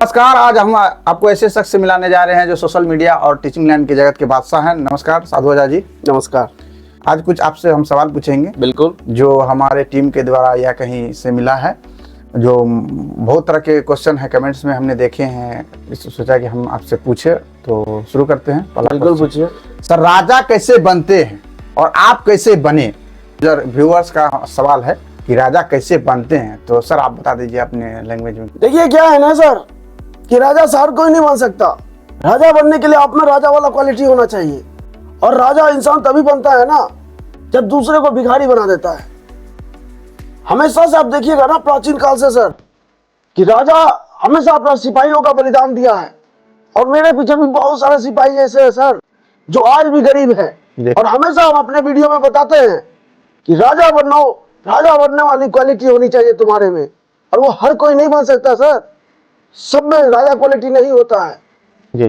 नमस्कार। आज हम आपको ऐसे शख्स से मिलाने जा रहे हैं जो सोशल मीडिया और टीचिंग लाइन की जगत के बादशाह हैं। नमस्कार साधु आचार्य जी। नमस्कार। आज कुछ आपसे हम सवाल पूछेंगे बिल्कुल। जो हमारे टीम के द्वारा या कहीं से मिला है। जो बहुत तरह के क्वेश्चन है कमेंट्स में हमने देखे हैं, इससे सोचा कि हम आपसे पूछे। तो शुरू करते हैं। बिल्कुल पूछिए। सर, राजा कैसे बनते हैं और आप कैसे बने? व्यूअर्स का सवाल है कि राजा कैसे बनते हैं, तो सर आप बता दीजिए अपने लैंग्वेज में। देखिए क्या है ना सर कि राजा हर कोई नहीं बन सकता। राजा बनने के लिए आप में राजा वाला क्वालिटी होना चाहिए। और राजा इंसान तभी बनता है ना जब दूसरे को भिखारी बना देता है। हमेशा से आप देखिएगा ना प्राचीन काल से सर कि राजा हमेशा अपना सिपाहियों का बलिदान दिया है। और मेरे पीछे भी बहुत सारे सिपाही ऐसे हैं सर जो आज भी गरीब है। और हमेशा हम अपने वीडियो में बताते हैं कि राजा बनो, राजा बनने वाली क्वालिटी होनी चाहिए तुम्हारे में। और वो हर कोई नहीं बन सकता सर, सब में राजा क्वालिटी नहीं होता है जी।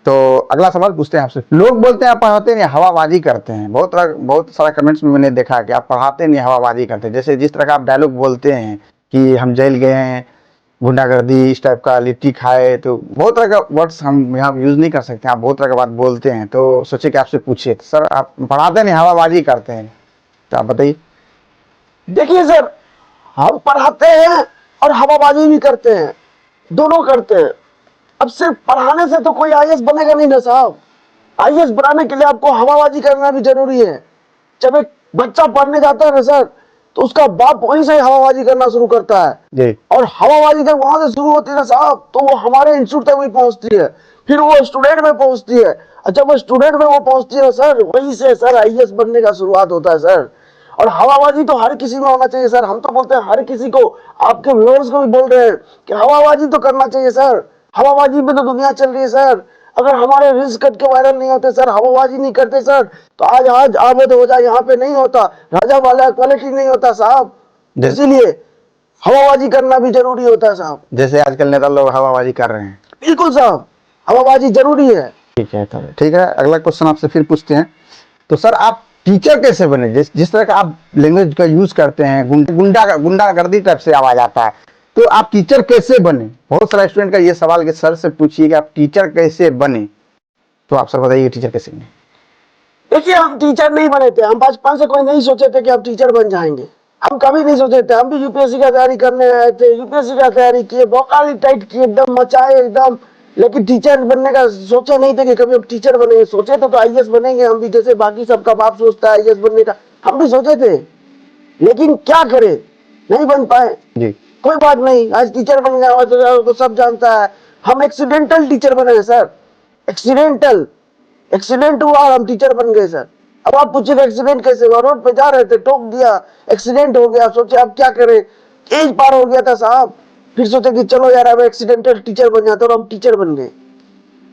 तो अगला सवाल पूछते हैं आपसे। लोग बोलते हैं आप पढ़ाते नहीं, हवाबाजी करते हैं। बहुत सारा कमेंट्स में मैंने देखा कि आप पढ़ाते नहीं, हवाबाजी करते हैं। जैसे जिस तरह का आप डायलॉग बोलते हैं कि हम जेल गए हैं, गुंडागर्दी, इस टाइप का, लिट्टी खाए, तो बहुत तरह का वर्ड्स हम यहाँ यूज नहीं कर सकते। आप बहुत तरह का बात बोलते हैं, तो सोचे कि आपसे पूछिए। तो सर आप पढ़ाते नहीं, हवाबाजी करते हैं, तो आप बताइए। देखिए सर, हम पढ़ाते हैं और हवाबाजी भी करते हैं, दोनों करते हैं। अब सिर्फ पढ़ाने से तो कोई आईएएस बनेगा नहीं ना साहब। आईएएस बनाने के लिए आपको हवाबाजी करना भी जरूरी है। जब एक बच्चा पढ़ने जाता है ना सर, तो उसका बाप वहीं से हवाबाजी करना शुरू करता है जी। और हवाबाजी जब वहां से शुरू होती है ना साहब, तो वो हमारे इंस्टीट्यूट तक भी पहुंचती है, फिर वो स्टूडेंट में पहुंचती है। और जब वो स्टूडेंट में वो पहुंचती है सर, वहीं से सर आईएएस बनने का शुरुआत होता है सर। और हवाबाजी तो हर किसी में होना चाहिए सर। हम तो बोलते हैं हर किसी को, आपके व्यूअर्स को भी बोल रहे हैं कि हवाबाजी तो करना चाहिए सर। हवाबाजी में तो दुनिया चल रही है सर। अगर हमारे रील्स कट के वायरल नहीं होते सर, हवाबाजी नहीं करते सर, तो आज आबाद हो जाए यहाँ पे नहीं होता, राजा वाला क्वालिटी नहीं होता साहब। इसीलिए हवाबाजी करना भी जरूरी होता है साहब। जैसे आजकल नेता लोग हवाबाजी कर रहे हैं। बिल्कुल साहब, हवाबाजी जरूरी है। ठीक है, ठीक है। अगला क्वेश्चन आपसे फिर पूछते हैं। तो सर आप टीचर कैसे बने? जिस तरह का आप लैंग्वेज का यूज करते हैं, गुंडागर्दी टाइप से आवाज आता है, तो आप टीचर कैसे बने? बहुत सारा स्टूडेंट का ये सवाल कि सर से पूछिए कि आप टीचर कैसे बने, तो आप सर बताइए टीचर कैसे बने। देखिए हम टीचर नहीं बने थे। हम बचपन से कोई नहीं सोचे थे कि आप टीचर बन जाएंगे। हम कभी नहीं सोचे थे। हम भी यूपीएससी का तैयारी करने आए थे, यूपीएससी का तैयारी किए, बौकाली टाइट किए, एकदम मचाए एकदम। लेकिन टीचर बनने का सोचे नहीं थे कि कभी हम टीचर बनेंगे। सोचे तो आईएएस बनेंगे हम भी, जैसे बाकी सबका बाप सोचता है आईएएस बनने का। हम भी सोचे थे, लेकिन क्या करे, नहीं बन पाए जी। कोई बात नहीं, आज टीचर बन गया तो सब जानता है। हम एक्सीडेंटल टीचर बने सर, एक्सीडेंटल एक्सीडेंट हुआ और हम टीचर बन गए सर। अब आप पूछिए एक्सीडेंट कैसे हुआ? रोड पे जा रहे थे, ठोक दिया, एक्सीडेंट हो गया। सोचे अब क्या करें, एज पार हो गया था साहब। फिर सोचे कि चलो यार अब एक्सीडेंटल टीचर बन जाते, और हम टीचर बन गए।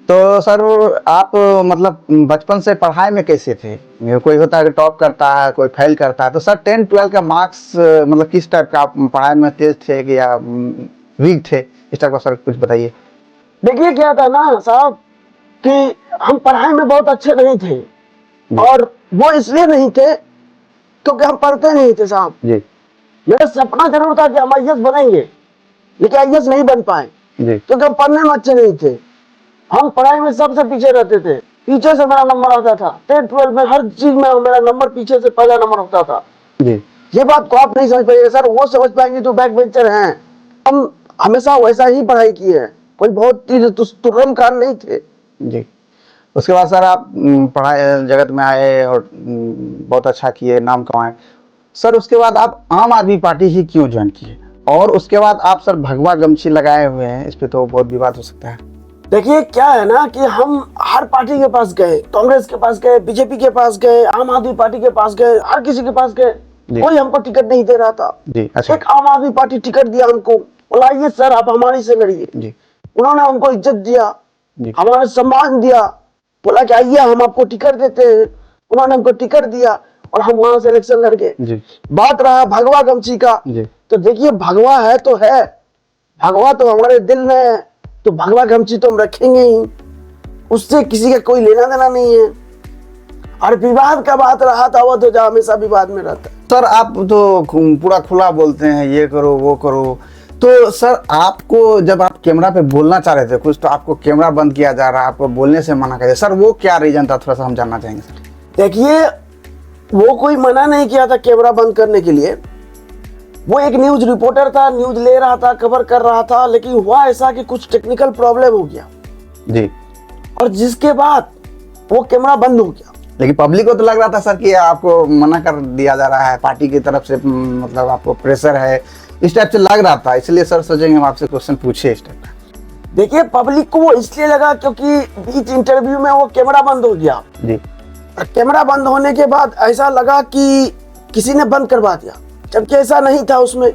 तो सर आप मतलब बचपन से पढ़ाई में कैसे थे? कोई होता है कि टॉप करता है, कोई फेल करता है, तो सर 10-12 का मार्क्स मतलब किस टाइप का? आप पढ़ाई में तेज थे कि या वीक थे, इस टाइप का सर कुछ बताइए। देखिए क्या था ना साहब कि हम पढ़ाई में बहुत अच्छे नहीं थे। और वो इसलिए नहीं थे क्योंकि हम पढ़ते नहीं थे साहब जी। मेरा सपना जरूर था कि हम आईएएस बनेंगे, लेकिन आईएएस नहीं बन पाए क्योंकि हम पढ़ने में अच्छे नहीं थे। हम पढ़ाई में सबसे पीछे रहते थे, पीछे से मेरा नंबर आता था। 10-12 में हर चीज में मेरा नंबर पीछे से पहला नंबर होता था जी। ये बात को आप नहीं समझ पाएंगे सर, वो समझ पाएंगे जो बैक बेंचर हैं। हम हमेशा वैसा ही पढ़ाई की है, कोई बहुत तुरंत कार नहीं थे जी। उसके बाद सर आप पढ़ाई जगत में आए और बहुत अच्छा किए, नाम कमाए। सर उसके बाद आप आम आदमी पार्टी ही क्यों ज्वाइन किए? और उसके बाद आप सर भगवा गमछी लगाए हुए हैं, इस पे तो बहुत विवाद हो सकता है। देखिए क्या है ना कि हम हर पार्टी के पास गए, कांग्रेस के पास गए, बीजेपी के पास गए, आम आदमी पार्टी के पास गए, हर किसी के पास गए, कोई हमको टिकट नहीं दे रहा था जी। अच्छा। एक आम आदमी पार्टी टिकट दिया हमको, बोला ये सर आप हमारी से लड़िए जी। उन्होंने हमको इज्जत दिया, हमारा सम्मान दिया, बोला कि आइए हम आपको टिकट देते हैं। उन्होंने हमको टिकट दिया और हम वहां से इलेक्शन लड़ गए। बात रहा भगवा गमछी का, तो देखिए भगवा है तो है, भगवा तो हमारे दिल में है, तो भगवा गमछी तो हम रखेंगे ही, उससे किसी का कोई लेना देना नहीं है। और विवाद का बात रहा था, वो तो हमेशा विवाद में रहता है। सर आप तो पूरा खुला बोलते हैं, ये करो वो करो, तो सर आपको जब आप कैमरा पे बोलना चाह रहे थे कुछ, तो आपको कैमरा बंद किया जा रहा है, आपको बोलने से मना किया, सर वो क्या रीजन था, थोड़ा सा हम जानना चाहेंगे सर। देखिए, वो कोई मना नहीं किया था कैमरा बंद करने के लिए। वो एक न्यूज रिपोर्टर था, न्यूज ले रहा था, कवर कर रहा था, लेकिन हुआ ऐसा कि कुछ टेक्निकल प्रॉब्लम हो गया जी, और जिसके बाद वो कैमरा बंद हो गया। लेकिन पब्लिक को तो लग रहा था सर कि आपको मना कर दिया जा रहा है, पार्टी की तरफ से मतलब आपको प्रेशर है, इस टाइप से लग रहा था, इसलिए सर सोचेंगे हम आपसे क्वेश्चन पूछे इस टाइप का। देखिए, पब्लिक को वो इसलिए लगा क्योंकि बीच इंटरव्यू में वो कैमरा बंद हो गया। जी, और कैमरा बंद होने के बाद ऐसा लगा कि किसी ने बंद करवा दिया, जबकि ऐसा नहीं था उसमें।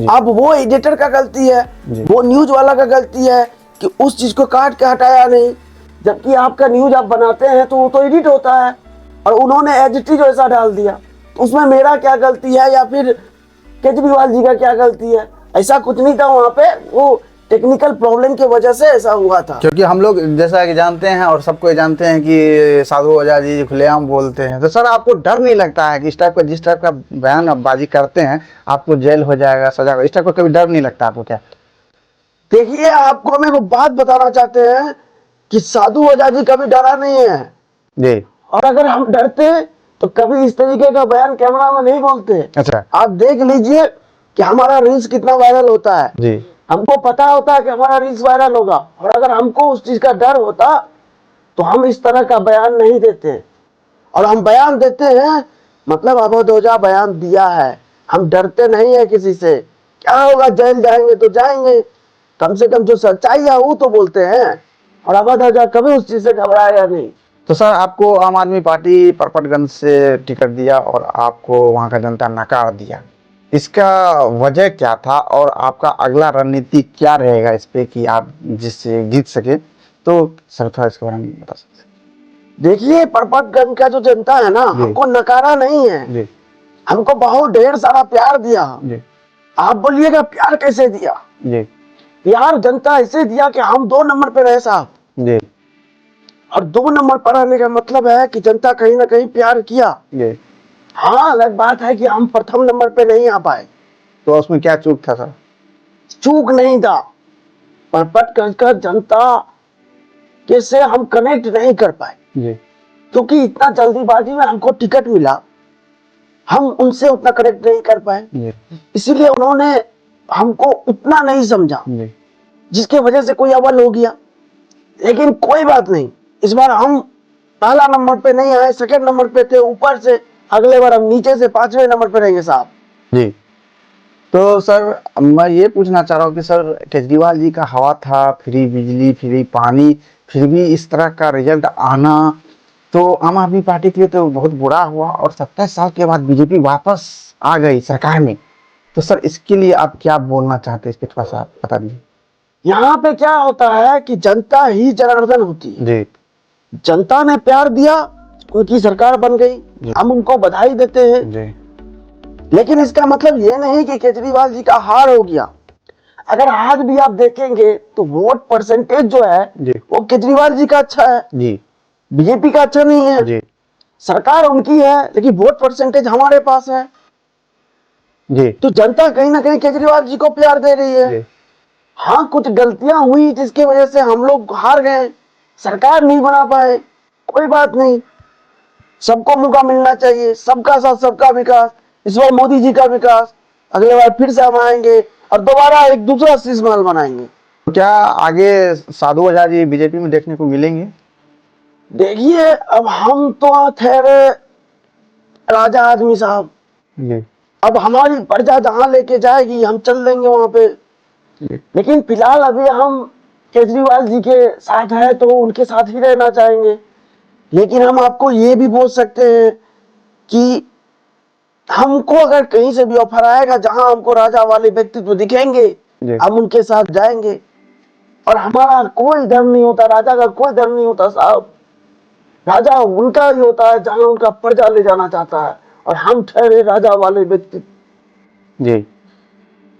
अब वो एडिटर का गलती है, वो न्यूज वाला का गलती है कि उस चीज को काट के हटाया नहीं, जबकि आपका न्यूज आप बनाते हैं तो वो तो एडिट होता है और उन्होंने एज इट इज वैसा डाल दिया। तो उसमें मेरा क्या गलती है या फिर केजरीवाल जी का क्या गलती है? ऐसा कुछ नहीं था वहां पे, वो टेक्निकल प्रॉब्लम की वजह से ऐसा हुआ था। क्योंकि हम लोग जैसा कि जानते हैं और सबको ये जानते हैं कि साधु ओझा जी खुलेआम बोलते हैं, तो सर आपको डर नहीं लगता है कि इस टाइप का, जिस टाइप का बयानबाजी करते हैं आपको जेल हो जाएगा, सजा होगा, इस टाइप का कभी डर नहीं लगता आपको क्या? देखिए, आपको हम एक बात बताना चाहते हैं कि साधु ओझा जी कभी डरा नहीं है जी, और अगर हम डरते तो कभी इस तरीके का बयान कैमरा में नहीं बोलते। अच्छा, आप देख लीजिए कि हमारा रील्स कितना वायरल होता है। जी, हमको पता होता है कि हमारा रील्स वायरल होगा और अगर हमको उस चीज का डर होता तो हम इस तरह का बयान नहीं देते। और हम बयान देते हैं मतलब अवध ओझा बयान दिया है, हम डरते नहीं है किसी से। क्या होगा, जेल जाएंगे तो जाएंगे, कम से कम जो सच्चाई है वो तो बोलते हैं। और अवध ओझा कभी उस चीज से घबराया नहीं। तो सर आपको आम आदमी पार्टी परपटगंज से टिकट दिया और आपको वहां का जनता नकार दिया, इसका वजह क्या था और आपका अगला रणनीति क्या रहेगा इस पे कि आप जिससे जीत सके, तो सर थोड़ा इसके बारे में बता सकते देखिए, परपतगंज का जो जनता है ना, जी। हमको नकारा नहीं है, हैं? जी, हमको बहुत ढेर सारा प्यार दिया। जी, आप बोलिएगा प्यार कैसे दिया? जी, प्यार जनता ऐसे दिया कि हम 2 नंबर पे रहे साहब। जी, और 2 नंबर पर रहने का मतलब है कि जनता कहीं ना कहीं प्यार किया। जी। हाँ, अलग बात है कि हम प्रथम नंबर पे नहीं आ पाए। तो उसमें क्या चूक था सर? चूक नहीं था, परपतगंज का जनता के से हम कनेक्ट नहीं कर पाए जी, क्योंकि इतना जल्दीबाजी में हमको टिकट मिला, हम उनसे उतना कनेक्ट नहीं कर पाए, जी, इसीलिए उन्होंने हमको उतना नहीं समझा, जी, जिसके वजह से कोई अव्वल हो गया। लेकिन कोई बात नहीं, इस बार हम पहला नंबर पे नहीं आए, सेकंड नंबर पे थे ऊपर से। अगले बार हम नीचे से 5वें नंबर पे रहेंगे साहब। जी। तो सर मैं ये पूछना चाह रहा हूँ कि सर केजरीवाल जी का हवा था, फ्री बिजली, फ्री पानी, फिर भी इस तरह का रिजल्ट आना तो आम आदमी पार्टी के लिए तो बहुत बुरा हुआ, और 27 साल के बाद बीजेपी वापस आ गई सरकार में, तो सर इसके लिए आप क्या बोलना चाहते हैं, इस पे थोड़ा सा आप बता दीजिए। यहाँ पे क्या होता है कि जनता ही जनार्दन होती है। जी, जनता ने प्यार दिया, उनकी सरकार बन गई, हम उनको बधाई देते हैं। जी, लेकिन इसका मतलब ये नहीं कि केजरीवाल जी का हार हो गया। अगर आज भी आप देखेंगे तो वोट परसेंटेज जो है जी, वो केजरीवाल जी का अच्छा है, जी, बीजेपी का अच्छा नहीं है। जी, सरकार उनकी है लेकिन वोट परसेंटेज हमारे पास है। जी, तो जनता कहीं ना कहीं केजरीवाल जी को प्यार दे रही है। जी, हाँ, कुछ गलतियां हुई जिसकी वजह से हम लोग हार गए, सरकार नहीं बना पाए, कोई बात नहीं, सबको मौका मिलना चाहिए, सबका साथ सबका विकास। इस बार मोदी जी का विकास, अगले बार फिर से हम आएंगे और दोबारा एक दूसरा शीश महल बनाएंगे। तो क्या आगे साधु ओझा जी बीजेपी में देखने को मिलेंगे? देखिए, अब हम तो ठहरे राजा आदमी साहब, जी, अब हमारी प्रजा जहां लेके जाएगी हम चल देंगे वहां पे। जी, लेकिन फिलहाल अभी हम केजरीवाल जी के साथ हैं तो उनके साथ ही रहना चाहेंगे। लेकिन हम आपको ये भी बोल सकते हैं कि हमको अगर कहीं से भी ऑफर आएगा जहां हमको राजा वाले व्यक्तित्व दिखेंगे, जी। हम उनके साथ जाएंगे। और हमारा कोई डर नहीं होता, राजा का कोई डर नहीं होता साहब। राजा उनका ही होता है जहां उनका प्रजा ले जाना चाहता है, और हम ठहरे राजा वाले व्यक्तित्व। जी।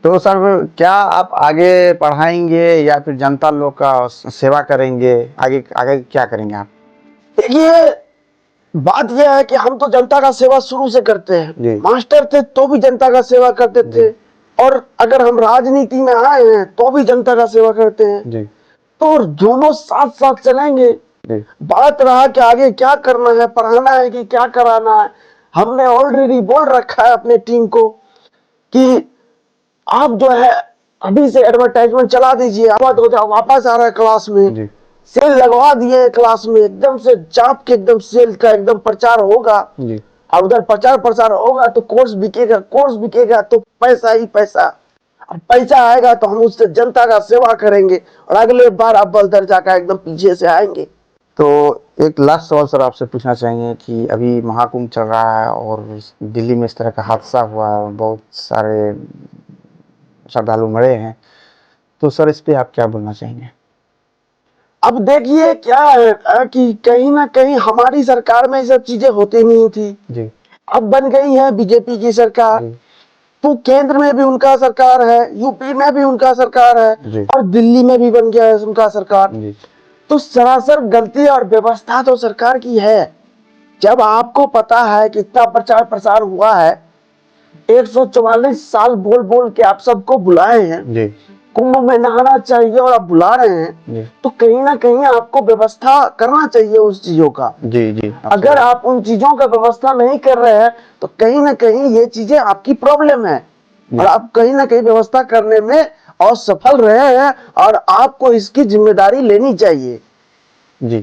तो सर क्या आप आगे पढ़ाएंगे या फिर जनता लोग का सेवा करेंगे, आगे आगे क्या करेंगे आप? देखिए, बात यह है कि हम तो जनता का सेवा शुरू से करते हैं। जी। मास्टर थे तो भी जनता का सेवा करते थे, और अगर हम राजनीति में आए हैं तो भी जनता का सेवा करते हैं, जी तो दोनों साथ साथ चलेंगे। जी बात रहा कि आगे क्या करना है, पढ़ाना है कि क्या कराना है, हमने ऑलरेडी बोल रखा है अपने टीम को कि आप जो है अभी से एडवर्टाइजमेंट चला दीजिए, आवाज हो जाओ, वापस आ रहा है क्लास में, जी सेल लगवा दिए क्लास में, एकदम से चाप के एकदम सेल का एकदम प्रचार होगा। जी और उधर प्रचार प्रसार होगा तो कोर्स बिकेगा, कोर्स बिकेगा तो पैसा ही पैसा, और पैसा आएगा तो हम उससे जनता का सेवा करेंगे और अगले बार अव्वल दर्जा का एकदम पीछे से आएंगे। तो एक लास्ट सवाल सर आपसे पूछना चाहेंगे कि अभी महाकुंभ चल रहा है और दिल्ली में इस तरह का हादसा हुआ है, बहुत सारे श्रद्धालु मरे हैं, तो सर इस पे आप क्या बोलना चाहेंगे? अब देखिए क्या है कि कहीं ना कहीं हमारी सरकार में ये सब चीजें होती नहीं थी, जी अब बन गई है बीजेपी की सरकार, जी तो केंद्र में भी उनका सरकार है, यूपी में भी उनका सरकार है, जी और दिल्ली में भी बन गया है उनका सरकार। जी तो सरासर गलती और व्यवस्था तो सरकार की है। जब आपको पता है कि इतना प्रचार प्रसार हुआ है, 144 साल बोल बोल के आप सबको बुलाए हैं, जी कुंभ में नहाना चाहिए और आप बुला रहे हैं, जी तो कहीं ना कहीं आपको व्यवस्था करना चाहिए उस चीजों का। जी जी अगर आप उन चीजों का व्यवस्था नहीं कर रहे हैं तो कहीं ना कहीं ये चीजें आपकी प्रॉब्लम है, और आप कहीं ना कहीं व्यवस्था करने में असफल रहे हैं, और आपको इसकी जिम्मेदारी लेनी चाहिए। जी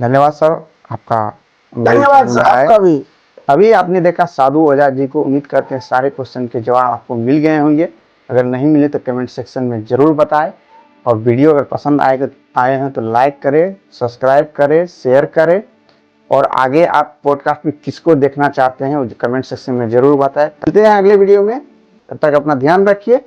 धन्यवाद सर आपका। धन्यवाद सर, है। आपका भी। अभी आपने देखा साधु ओझा जी को, उम्मीद करते हैं सारे क्वेश्चन के जवाब आपको मिल गए होंगे। अगर नहीं मिले तो कमेंट सेक्शन में ज़रूर बताएं, और वीडियो अगर पसंद आए हैं तो लाइक करें, सब्सक्राइब करें, शेयर करें, और आगे आप पॉडकास्ट में किसको देखना चाहते हैं वो कमेंट सेक्शन में ज़रूर बताएं। मिलते हैं अगले वीडियो में, तब तक अपना ध्यान रखिए।